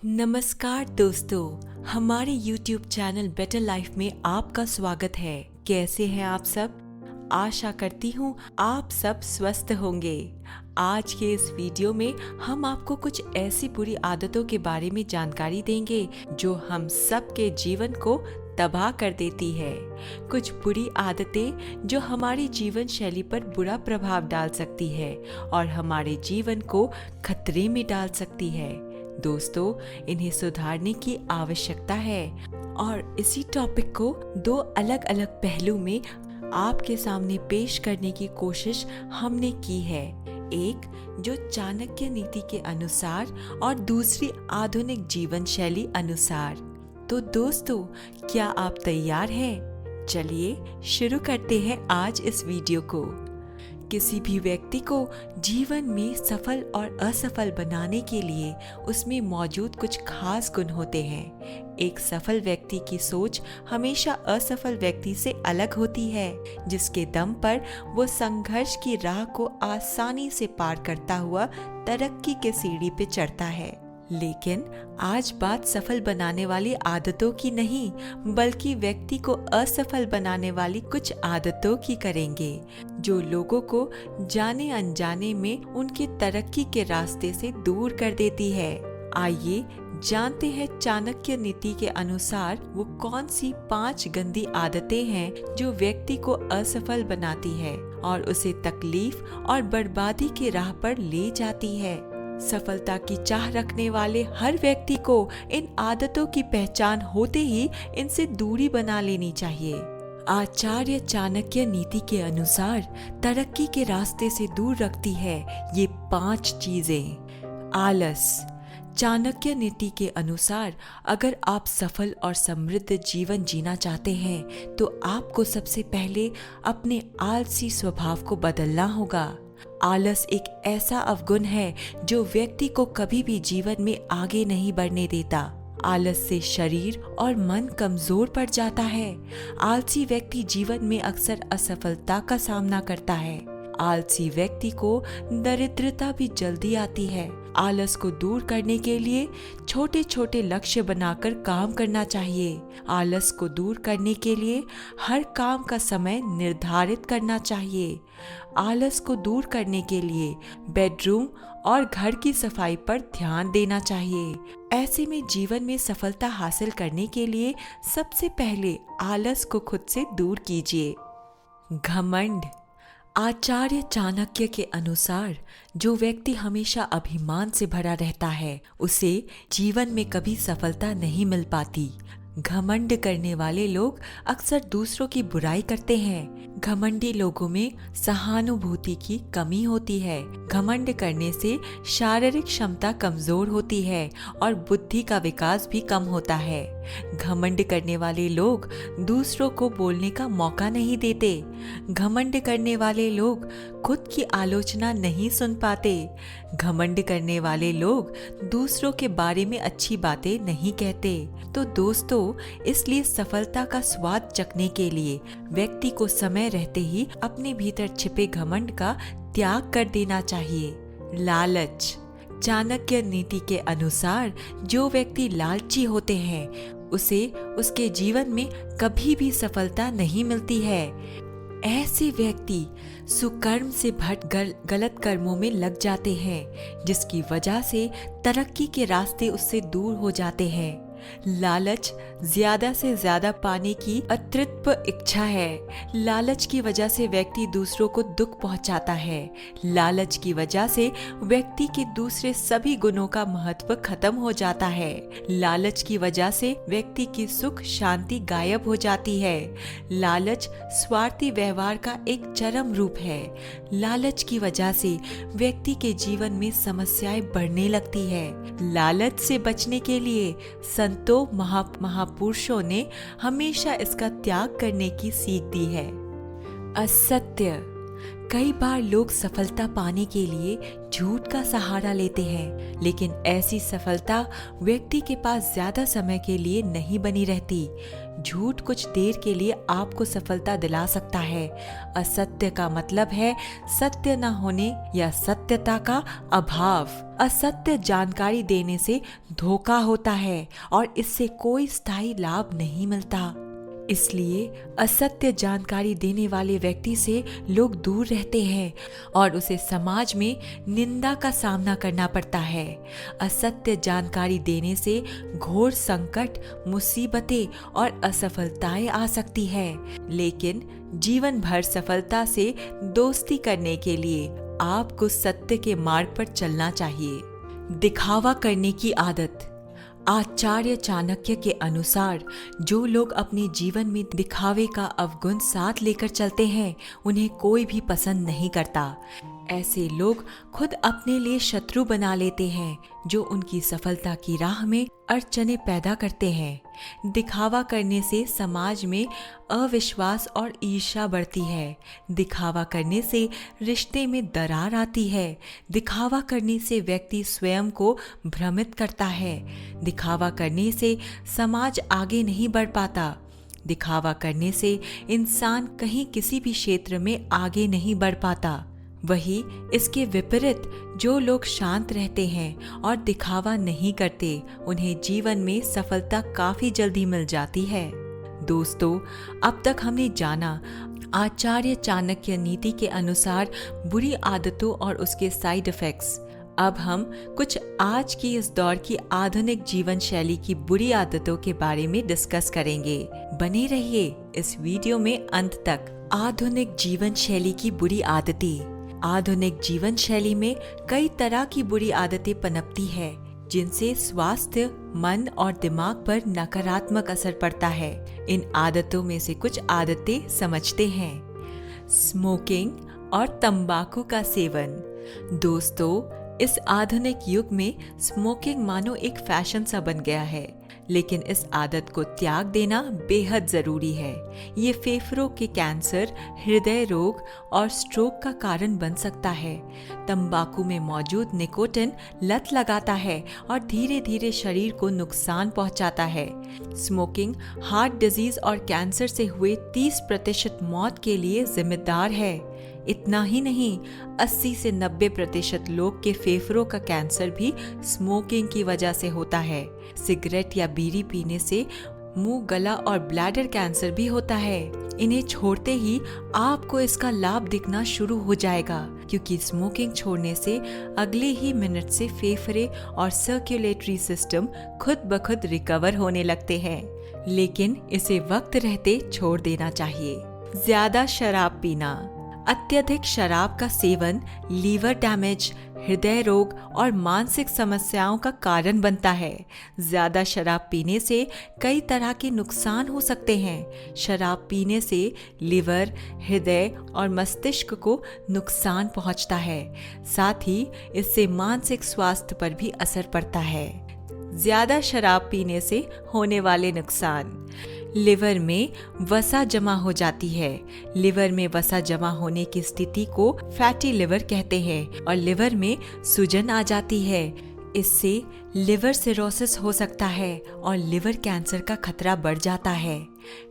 नमस्कार दोस्तों, हमारे YouTube चैनल बेटर लाइफ में आपका स्वागत है। कैसे हैं आप सब? आशा करती हूँ आप सब स्वस्थ होंगे। आज के इस वीडियो में हम आपको कुछ ऐसी बुरी आदतों के बारे में जानकारी देंगे जो हम सब के जीवन को तबाह कर देती है। कुछ बुरी आदतें जो हमारी जीवन शैली पर बुरा प्रभाव डाल सकती है और हमारे जीवन को खतरे में डाल सकती है। दोस्तों, इन्हें सुधारने की आवश्यकता है और इसी टॉपिक को दो अलग अलग पहलू में आपके सामने पेश करने की कोशिश हमने की है। एक जो चाणक्य नीति के अनुसार और दूसरी आधुनिक जीवन शैली अनुसार। तो दोस्तों, क्या आप तैयार हैं? चलिए शुरू करते हैं आज इस वीडियो को। किसी भी व्यक्ति को जीवन में सफल और असफल बनाने के लिए उसमें मौजूद कुछ खास गुण होते हैं। एक सफल व्यक्ति की सोच हमेशा असफल व्यक्ति से अलग होती है, जिसके दम पर वो संघर्ष की राह को आसानी से पार करता हुआ तरक्की के सीढ़ी पे चढ़ता है। लेकिन आज बात सफल बनाने वाली आदतों की नहीं, बल्कि व्यक्ति को असफल बनाने वाली कुछ आदतों की करेंगे, जो लोगों को जाने अनजाने में उनके तरक्की के रास्ते से दूर कर देती है। आइए जानते हैं चाणक्य नीति के अनुसार वो कौन सी 5 गंदी आदतें हैं जो व्यक्ति को असफल बनाती है और उसे तकलीफ और बर्बादी के राह पर ले जाती है। सफलता की चाह रखने वाले हर व्यक्ति को इन आदतों की पहचान होते ही इनसे दूरी बना लेनी चाहिए। आचार्य चाणक्य नीति के अनुसार तरक्की के रास्ते से दूर रखती है ये 5 चीजें। आलस। चाणक्य नीति के अनुसार अगर आप सफल और समृद्ध जीवन जीना चाहते हैं तो आपको सबसे पहले अपने आलसी स्वभाव को बदलना होगा। आलस एक ऐसा अवगुण है जो व्यक्ति को कभी भी जीवन में आगे नहीं बढ़ने देता। आलस से शरीर और मन कमजोर पड़ जाता है। आलसी व्यक्ति जीवन में अक्सर असफलता का सामना करता है। आलसी व्यक्ति को दरिद्रता भी जल्दी आती है। आलस को दूर करने के लिए छोटे छोटे लक्ष्य बनाकर काम करना चाहिए। आलस को दूर करने के लिए हर काम का समय निर्धारित करना चाहिए। आलस को दूर करने के लिए बेडरूम और घर की सफाई पर ध्यान देना चाहिए। ऐसे में जीवन में सफलता हासिल करने के लिए सबसे पहले आलस को खुद से दूर कीजिए। घमंड। आचार्य चाणक्य के अनुसार जो व्यक्ति हमेशा अभिमान से भरा रहता है उसे जीवन में कभी सफलता नहीं मिल पाती। घमंड करने वाले लोग अक्सर दूसरों की बुराई करते हैं। घमंडी लोगों में सहानुभूति की कमी होती है। घमंड करने से शारीरिक क्षमता कमजोर होती है और बुद्धि का विकास भी कम होता है। घमंड करने वाले लोग दूसरों को बोलने का मौका नहीं देते। घमंड करने वाले लोग खुद की आलोचना नहीं सुन पाते। घमंड करने वाले लोग दूसरों के बारे में अच्छी बातें नहीं कहते। तो दोस्तों, इसलिए सफलता का स्वाद चखने के लिए व्यक्ति को समय रहते ही अपने भीतर छिपे घमंड का त्याग कर देना चाहिए। लालच। चाणक्य नीति के अनुसार जो व्यक्ति लालची होते हैं उसे उसके जीवन में कभी भी सफलता नहीं मिलती है। ऐसे व्यक्ति सुकर्म से भट गलत कर्मों में लग जाते हैं, जिसकी वजह से तरक्की के रास्ते उससे दूर हो जाते हैं। लालच ज्यादा से ज्यादा पाने की अतृप्त इच्छा है। लालच की वजह से व्यक्ति दूसरों को दुख पहुंचाता है। लालच की वजह से व्यक्ति के दूसरे सभी गुणों का महत्व खत्म हो जाता है। लालच की वजह से व्यक्ति की सुख शांति गायब हो जाती है। लालच स्वार्थी व्यवहार का एक चरम रूप है। लालच की वजह से व्यक्ति के जीवन में समस्याएं बढ़ने लगती है। लालच से बचने के लिए संतों महापुरुषों ने हमेशा इसका त्याग करने की सीख दी है। असत्य। कई बार लोग सफलता पाने के लिए झूठ का सहारा लेते हैं, लेकिन ऐसी सफलता व्यक्ति के पास ज्यादा समय के लिए नहीं बनी रहती। झूठ कुछ देर के लिए आपको सफलता दिला सकता है। असत्य का मतलब है सत्य न होने या सत्यता का अभाव। असत्य जानकारी देने से धोखा होता है और इससे कोई स्थायी लाभ नहीं मिलता। इसलिए असत्य जानकारी देने वाले व्यक्ति से लोग दूर रहते हैं और उसे समाज में निंदा का सामना करना पड़ता है। असत्य जानकारी देने से घोर संकट, मुसीबतें और असफलताएं आ सकती है, लेकिन जीवन भर सफलता से दोस्ती करने के लिए आपको सत्य के मार्ग पर चलना चाहिए। दिखावा करने की आदत। आचार्य चाणक्य के अनुसार जो लोग अपने जीवन में दिखावे का अवगुण साथ लेकर चलते हैं, उन्हें कोई भी पसंद नहीं करता। ऐसे लोग खुद अपने लिए शत्रु बना लेते हैं, जो उनकी सफलता की राह में अड़चने पैदा करते हैं। दिखावा करने से समाज में अविश्वास और ईर्ष्या बढ़ती है। दिखावा करने से रिश्ते में दरार आती है। दिखावा करने से व्यक्ति स्वयं को भ्रमित करता है। दिखावा करने से समाज आगे नहीं बढ़ पाता। दिखावा करने से इंसान कहीं किसी भी क्षेत्र में आगे नहीं बढ़ पाता। वही इसके विपरीत जो लोग शांत रहते हैं और दिखावा नहीं करते, उन्हें जीवन में सफलता काफी जल्दी मिल जाती है। दोस्तों, अब तक हमने जाना आचार्य चाणक्य नीति के अनुसार बुरी आदतों और उसके साइड इफेक्ट्स। अब हम कुछ आज की इस दौर की आधुनिक जीवन शैली की बुरी आदतों के बारे में डिस्कस करेंगे। बने रहिए इस वीडियो में अंत तक। आधुनिक जीवन शैली की बुरी आदतें। आधुनिक जीवन शैली में कई तरह की बुरी आदतें पनपती है, जिनसे स्वास्थ्य, मन और दिमाग पर नकारात्मक असर पड़ता है। इन आदतों में से कुछ आदतें समझते हैं। स्मोकिंग और तंबाकू का सेवन। दोस्तों, इस आधुनिक युग में स्मोकिंग मानो एक फैशन सा बन गया है, लेकिन इस आदत को त्याग देना बेहद जरूरी है। ये फेफड़ों के कैंसर, हृदय रोग और स्ट्रोक का कारण बन सकता है। तंबाकू में मौजूद निकोटिन लत लगाता है और धीरे धीरे शरीर को नुकसान पहुंचाता है। स्मोकिंग हार्ट डिजीज और कैंसर से हुए 30% मौत के लिए जिम्मेदार है। इतना ही नहीं, 80 से 90% लोग के फेफड़ों का कैंसर भी स्मोकिंग की वजह से होता है। सिगरेट या बीड़ी पीने से मुंह, गला और ब्लैडर कैंसर भी होता है। इन्हें छोड़ते ही आपको इसका लाभ दिखना शुरू हो जाएगा, क्योंकि स्मोकिंग छोड़ने से अगले ही मिनट से फेफड़े और सर्कुलेटरी सिस्टम खुद ब खुद रिकवर होने लगते हैं। लेकिन इसे वक्त रहते छोड़ देना चाहिए। ज्यादा शराब पीना। अत्यधिक शराब का सेवन लीवर डैमेज, हृदय रोग और मानसिक समस्याओं का कारण बनता है। ज्यादा शराब पीने से कई तरह के नुकसान हो सकते हैं। शराब पीने से लिवर, हृदय और मस्तिष्क को नुकसान पहुंचता है। साथ ही इससे मानसिक स्वास्थ्य पर भी असर पड़ता है। ज्यादा शराब पीने से होने वाले नुकसान। लिवर में वसा जमा हो जाती है। लिवर में वसा जमा होने की स्थिति को फैटी लिवर कहते हैं और लिवर में सूजन आ जाती है। इससे लिवर सिरोसिस हो सकता है और लिवर कैंसर का खतरा बढ़ जाता है।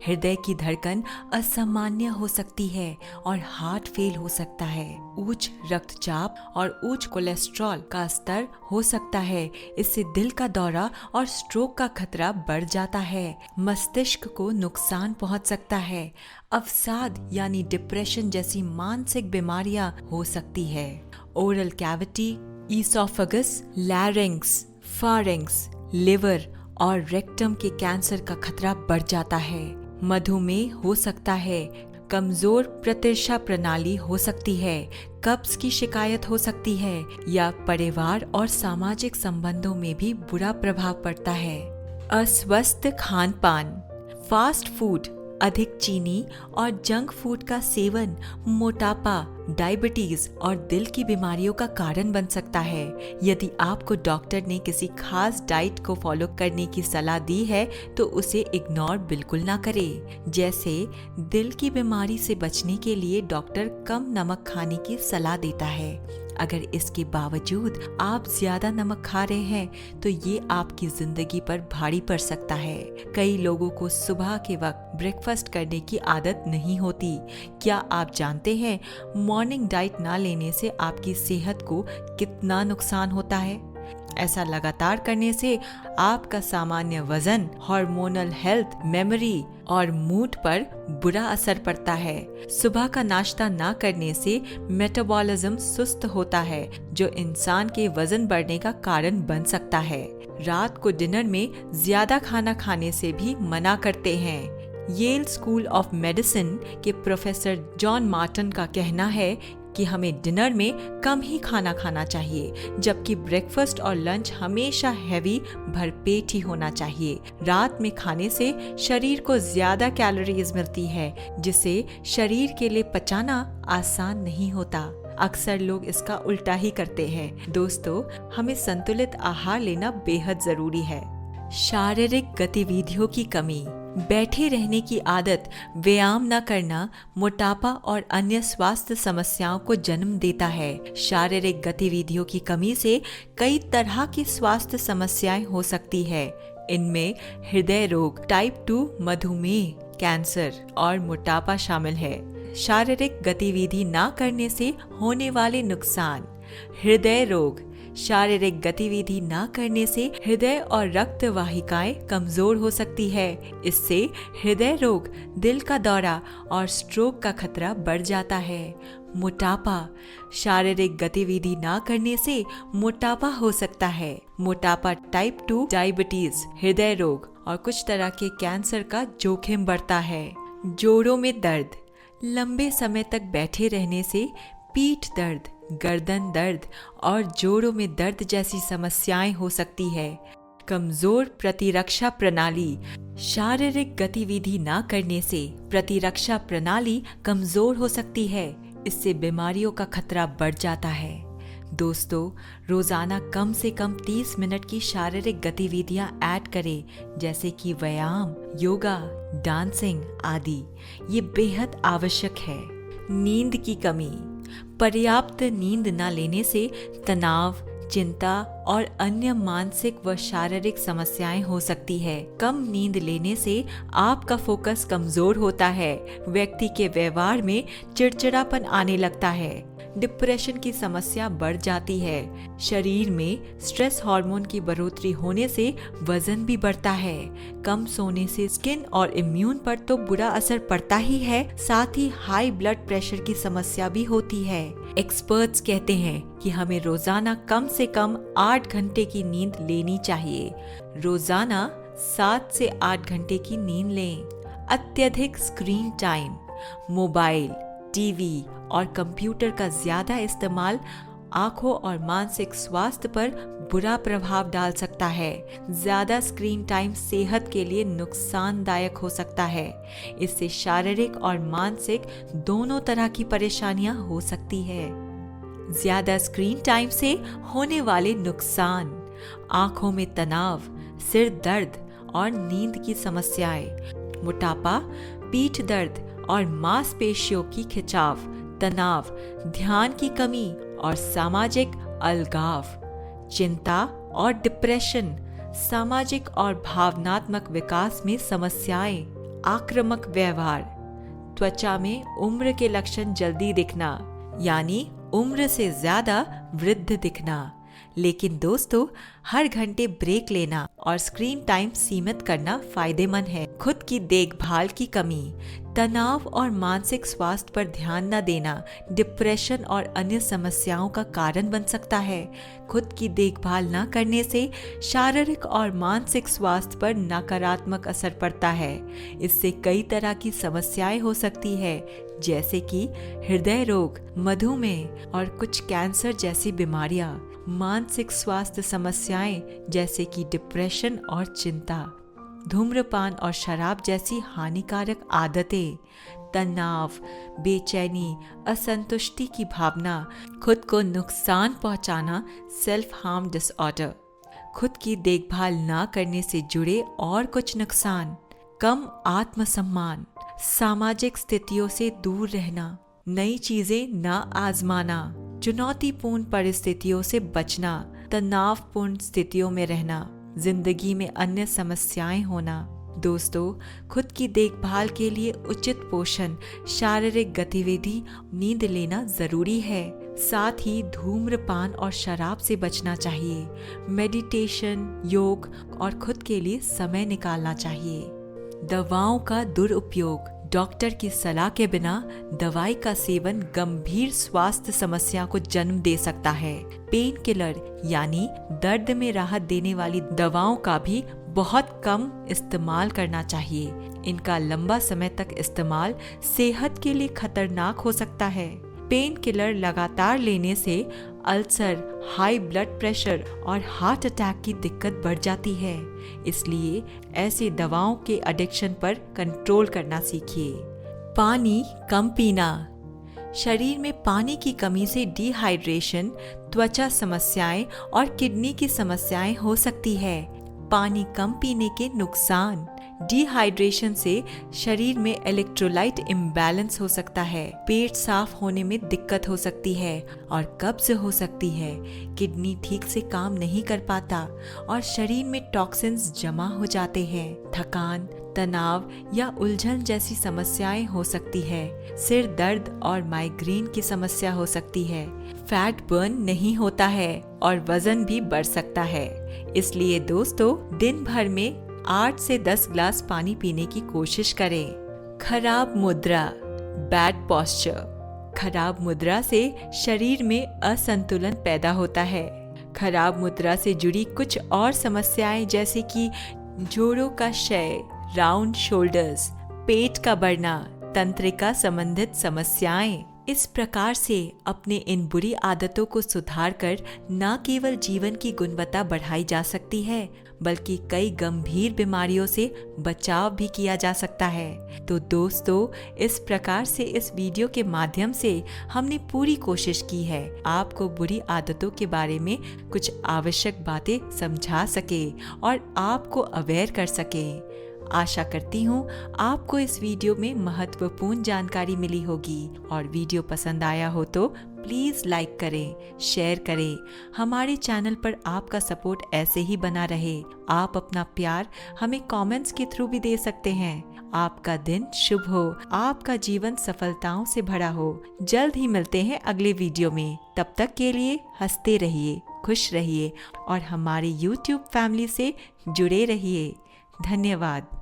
हृदय की धड़कन असामान्य हो सकती है और हार्ट फेल हो सकता है। उच्च रक्तचाप और उच्च कोलेस्ट्रॉल का स्तर हो सकता है। इससे दिल का दौरा और स्ट्रोक का खतरा बढ़ जाता है। मस्तिष्क को नुकसान पहुंच सकता है। अवसाद यानी डिप्रेशन जैसी मानसिक बीमारियां हो सकती है। Oral cavity, oesophagus, larynx, pharynx, liver और रेक्टम के कैंसर का खतरा बढ़ जाता है। मधुमेह हो सकता है। कमजोर प्रतिरक्षा प्रणाली हो सकती है। कब्ज की शिकायत हो सकती है या परिवार और सामाजिक संबंधों में भी बुरा प्रभाव पड़ता है। अस्वस्थ खान पान। फास्ट फूड, अधिक चीनी और जंक फूड का सेवन मोटापा, डायबिटीज और दिल की बीमारियों का कारण बन सकता है। यदि आपको डॉक्टर ने किसी खास डाइट को फॉलो करने की सलाह दी है तो उसे इग्नोर बिल्कुल ना करें। जैसे दिल की बीमारी से बचने के लिए डॉक्टर कम नमक खाने की सलाह देता है। अगर इसके बावजूद आप ज्यादा नमक खा रहे हैं तो ये आपकी जिंदगी पर भारी पड़ सकता है। कई लोगों को सुबह के वक्त ब्रेकफास्ट करने की आदत नहीं होती। क्या आप जानते हैं मॉर्निंग डाइट ना लेने से आपकी सेहत को कितना नुकसान होता है? ऐसा लगातार करने से आपका सामान्य वजन, हार्मोनल हेल्थ, मेमोरी और मूड पर बुरा असर पड़ता है। सुबह का नाश्ता ना करने से मेटाबॉलिज्म सुस्त होता है, जो इंसान के वजन बढ़ने का कारण बन सकता है। रात को डिनर में ज्यादा खाना खाने से भी मना करते हैं। येल स्कूल ऑफ मेडिसिन के प्रोफेसर जॉन मार्टन का कहना है कि हमें डिनर में कम ही खाना खाना चाहिए, जबकि ब्रेकफास्ट और लंच हमेशा हैवी भरपेट ही होना चाहिए। रात में खाने से शरीर को ज्यादा कैलोरीज मिलती है, जिसे शरीर के लिए पचाना आसान नहीं होता। अक्सर लोग इसका उल्टा ही करते हैं। दोस्तों, हमें संतुलित आहार लेना बेहद जरूरी है। शारीरिक गतिविधियों की कमी, बैठे रहने की आदत, व्यायाम न करना मोटापा और अन्य स्वास्थ्य समस्याओं को जन्म देता है। शारीरिक गतिविधियों की कमी से कई तरह की स्वास्थ्य समस्याएं हो सकती है। इनमें हृदय रोग, टाइप 2 मधुमेह, कैंसर और मोटापा शामिल है। शारीरिक गतिविधि न करने से होने वाले नुकसान। हृदय रोग, शारीरिक गतिविधि न करने से हृदय और रक्त वाहिकाएं कमजोर हो सकती है। इससे हृदय रोग, दिल का दौरा और स्ट्रोक का खतरा बढ़ जाता है। मोटापा, शारीरिक गतिविधि न करने से मोटापा हो सकता है। मोटापा टाइप 2 डायबिटीज, हृदय रोग और कुछ तरह के कैंसर का जोखिम बढ़ता है। जोड़ों में दर्द, लंबे समय तक बैठे रहने से पीठ दर्द, गर्दन दर्द और जोड़ों में दर्द जैसी समस्याएं हो सकती है। कमजोर प्रतिरक्षा प्रणाली, शारीरिक गतिविधि न करने से प्रतिरक्षा प्रणाली कमजोर हो सकती है। इससे बीमारियों का खतरा बढ़ जाता है। दोस्तों, रोजाना कम से कम 30 मिनट की शारीरिक गतिविधियां ऐड करें, जैसे कि व्यायाम, योगा, डांसिंग आदि। ये बेहद आवश्यक है। नींद की कमी, पर्याप्त नींद न लेने से तनाव, चिंता और अन्य मानसिक व शारीरिक समस्याएं हो सकती है। कम नींद लेने से आपका फोकस कमजोर होता है, व्यक्ति के व्यवहार में चिड़चिड़ापन आने लगता है, डिप्रेशन की समस्या बढ़ जाती है। शरीर में स्ट्रेस हार्मोन की बढ़ोतरी होने से वजन भी बढ़ता है। कम सोने से स्किन और इम्यून पर तो बुरा असर पड़ता ही है, साथ ही हाई ब्लड प्रेशर की समस्या भी होती है। एक्सपर्ट्स कहते हैं कि हमें रोजाना कम से कम 8 घंटे की नींद लेनी चाहिए। रोजाना 7 से 8 घंटे की नींद लें। अत्यधिक स्क्रीन टाइम, मोबाइल, टीवी और कंप्यूटर का ज्यादा इस्तेमाल आंखों और मानसिक स्वास्थ्य पर बुरा प्रभाव डाल सकता है। ज्यादा स्क्रीन टाइम सेहत के लिए नुकसानदायक हो सकता है। इससे शारीरिक और मानसिक दोनों तरह की परेशानियां हो सकती है। ज्यादा स्क्रीन टाइम से होने वाले नुकसान: आंखों में तनाव, सिर दर्द और नींद की समस्याएं, मोटापा, पीठ दर्द और मांसपेशियों की खिंचाव, तनाव, ध्यान की कमी और सामाजिक अलगाव, चिंता और डिप्रेशन, सामाजिक और भावनात्मक विकास में समस्याएं, आक्रामक व्यवहार, त्वचा में उम्र के लक्षण जल्दी दिखना, यानी उम्र से ज्यादा वृद्ध दिखना। लेकिन दोस्तों, हर घंटे ब्रेक लेना और स्क्रीन टाइम सीमित करना फायदेमंद है। खुद की देखभाल की कमी, तनाव और मानसिक स्वास्थ्य पर ध्यान न देना डिप्रेशन और अन्य समस्याओं का कारण बन सकता है। खुद की देखभाल न करने से शारीरिक और मानसिक स्वास्थ्य पर नकारात्मक असर पड़ता है। इससे कई तरह की समस्याएं हो सकती है, जैसे कि हृदय रोग, मधुमेह और कुछ कैंसर जैसी बीमारियां। मानसिक स्वास्थ्य समस्याएं जैसे कि डिप्रेशन और चिंता। धूम्रपान और शराब जैसी हानिकारक आदतें, तनाव, बेचैनी, असंतुष्टि की भावना, खुद को नुकसान पहुंचाना, सेल्फ हार्म डिसऑर्डर, खुद की देखभाल ना करने से जुड़े और कुछ नुकसान, कम आत्मसम्मान, सामाजिक स्थितियों से दूर रहना, नई चीजें ना आजमाना, चुनौतीपूर्ण परिस्थितियों से बचना, तनावपूर्ण स्थितियों में रहना, जिंदगी में अन्य समस्याएं होना। दोस्तों, खुद की देखभाल के लिए उचित पोषण, शारीरिक गतिविधि, नींद लेना जरूरी है। साथ ही धूम्रपान और शराब से बचना चाहिए। मेडिटेशन, योग और खुद के लिए समय निकालना चाहिए। दवाओं का दुरुपयोग, डॉक्टर की सलाह के बिना दवाई का सेवन गंभीर स्वास्थ्य समस्या को जन्म दे सकता है। पेन किलर यानी दर्द में राहत देने वाली दवाओं का भी बहुत कम इस्तेमाल करना चाहिए। इनका लंबा समय तक इस्तेमाल सेहत के लिए खतरनाक हो सकता है। पेन किलर लगातार लेने से अल्सर, हाई ब्लड प्रेशर और हार्ट अटैक की दिक्कत बढ़ जाती है। इसलिए ऐसे दवाओं के एडिक्शन पर कंट्रोल करना सीखिए। पानी कम पीना, शरीर में पानी की कमी से डिहाइड्रेशन, त्वचा समस्याएं और किडनी की समस्याएं हो सकती है। पानी कम पीने के नुकसान, डिहाइड्रेशन से शरीर में इलेक्ट्रोलाइट इम्बैलेंस हो सकता है, पेट साफ होने में दिक्कत हो सकती है और कब्ज हो सकती है, किडनी ठीक से काम नहीं कर पाता और शरीर में टॉक्सिन्स जमा हो जाते हैं, थकान, तनाव या उलझन जैसी समस्याएं हो सकती है, सिर दर्द और माइग्रेन की समस्या हो सकती है, फैट बर्न नहीं होता है और वजन भी बढ़ सकता है। इसलिए दोस्तों, दिन भर में 8 से 10 ग्लास पानी पीने की कोशिश करें। खराब मुद्रा, बैड पोस्चर, खराब मुद्रा से शरीर में असंतुलन पैदा होता है। खराब मुद्रा से जुड़ी कुछ और समस्याएं जैसे कि जोड़ों का क्षय, राउंड शोल्डर्स, पेट का बढ़ना, तंत्रिका संबंधित समस्याएं। इस प्रकार से अपने इन बुरी आदतों को सुधार कर न केवल जीवन की गुणवत्ता बढ़ाई जा सकती है, बल्कि कई गंभीर बीमारियों से बचाव भी किया जा सकता है। तो दोस्तों, इस प्रकार से इस वीडियो के माध्यम से हमने पूरी कोशिश की है आपको बुरी आदतों के बारे में कुछ आवश्यक बातें समझा सके और आपको अवेयर कर सके। आशा करती हूँ आपको इस वीडियो में महत्वपूर्ण जानकारी मिली होगी और वीडियो पसंद आया हो तो प्लीज़ लाइक करें, शेयर करें। हमारे चैनल पर आपका सपोर्ट ऐसे ही बना रहे। आप अपना प्यार हमें कमेंट्स के थ्रू भी दे सकते हैं। आपका दिन शुभ हो, आपका जीवन सफलताओं से भरा हो। जल्द ही मिलते हैं अगले वीडियो में। तब तक के लिए हंसते रहिए, खुश रहिए और हमारे YouTube फैमिली से जुड़े रहिए। धन्यवाद।